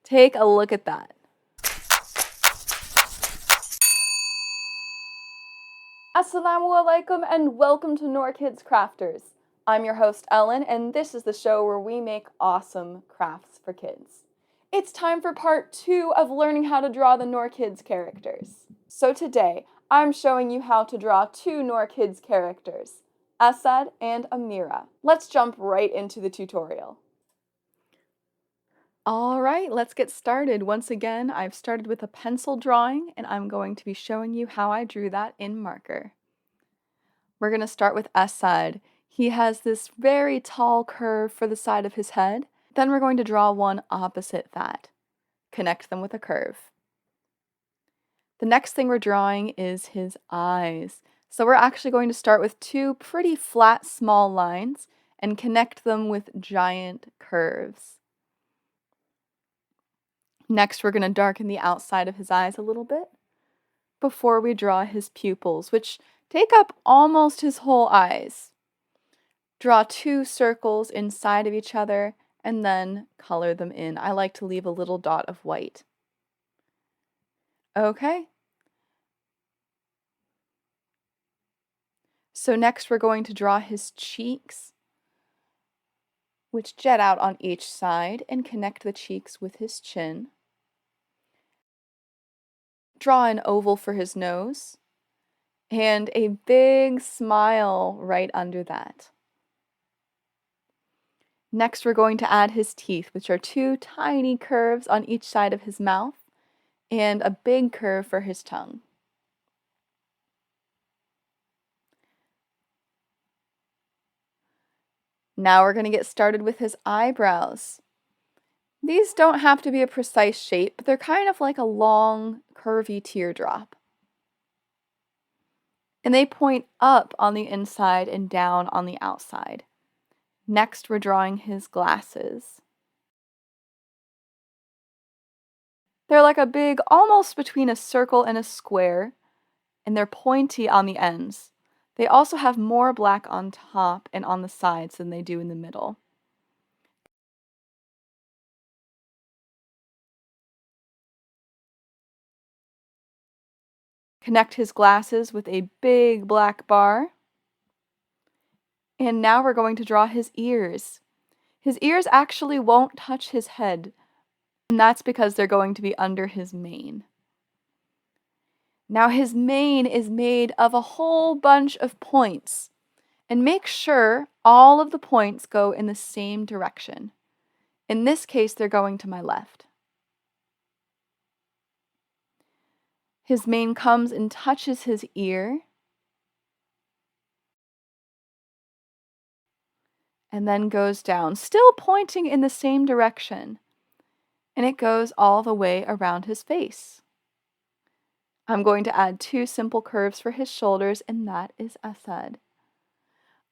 Take a look at that. Assalamu alaikum and welcome to Noor Kids Crafters. I'm your host Ellen and this is the show where we make awesome crafts for kids. It's time for part 2 of learning how to draw the Noor Kids characters. So today, I'm showing you how to draw 2 Noor Kids characters, Asad and Amira. Let's jump right into the tutorial. Alright, let's get started. Once again, I've started with a pencil drawing and I'm going to be showing you how I drew that in marker. We're going to start with Asad. He has this very tall curve for the side of his head. Then we're going to draw one opposite that. Connect them with a curve. The next thing we're drawing is his eyes. So we're actually going to start with 2 pretty flat small lines and connect them with giant curves. Next, we're going to darken the outside of his eyes a little bit before we draw his pupils, which take up almost his whole eyes. Draw 2 circles inside of each other and then color them in. I like to leave a little dot of white. Okay. So next we're going to draw his cheeks, which jet out on each side, and connect the cheeks with his chin. Draw an oval for his nose, and a big smile right under that. Next, we're going to add his teeth, which are 2 tiny curves on each side of his mouth, and a big curve for his tongue. Now we're going to get started with his eyebrows. These don't have to be a precise shape, but they're kind of like a long, curvy teardrop. And they point up on the inside and down on the outside. Next, we're drawing his glasses. They're like a big, almost between a circle and a square, and they're pointy on the ends. They also have more black on top and on the sides than they do in the middle. Connect his glasses with a big black bar. And now we're going to draw his ears. His ears actually won't touch his head, and that's because they're going to be under his mane. Now his mane is made of a whole bunch of points, and make sure all of the points go in the same direction. In this case, they're going to my left. His mane comes and touches his ear, and then goes down, still pointing in the same direction, and it goes all the way around his face. I'm going to add 2 simple curves for his shoulders, and that is Asad.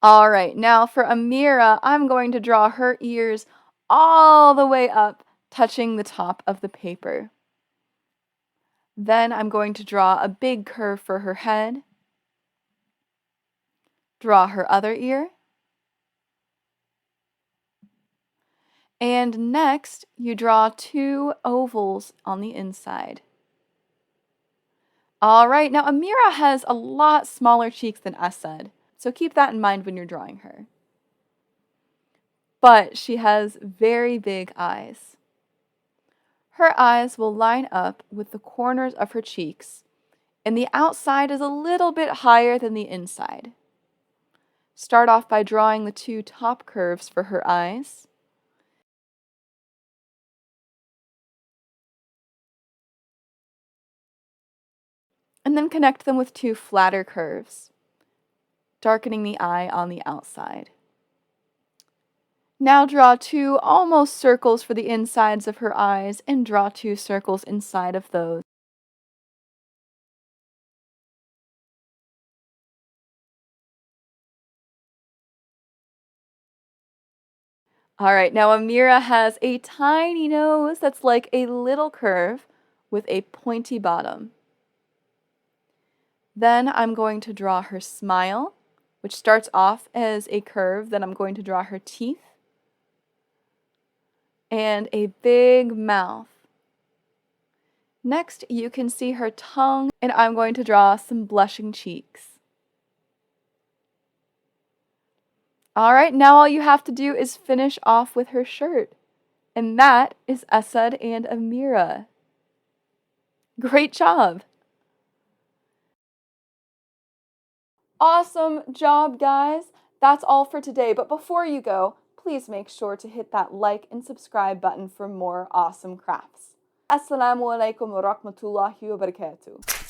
All right, now for Amira, I'm going to draw her ears all the way up, touching the top of the paper. Then I'm going to draw a big curve for her head. Draw her other ear. And next, you draw 2 ovals on the inside. All right, now Amira has a lot smaller cheeks than Asad, so keep that in mind when you're drawing her. But she has very big eyes. Her eyes will line up with the corners of her cheeks, and the outside is a little bit higher than the inside. Start off by drawing the 2 top curves for her eyes. And then connect them with 2 flatter curves, darkening the eye on the outside. Now draw 2 almost circles for the insides of her eyes and draw 2 circles inside of those. All right, now Amira has a tiny nose that's like a little curve with a pointy bottom. Then I'm going to draw her smile, which starts off as a curve. Then I'm going to draw her teeth and a big mouth. Next, you can see her tongue, and I'm going to draw some blushing cheeks. Alright, now all you have to do is finish off with her shirt. And that is Asad and Amira. Great job! Awesome job, guys! That's all for today, but before you go, please make sure to hit that like and subscribe button for more awesome crafts. Assalamu alaikum wa rahmatullahi wa barakatuh.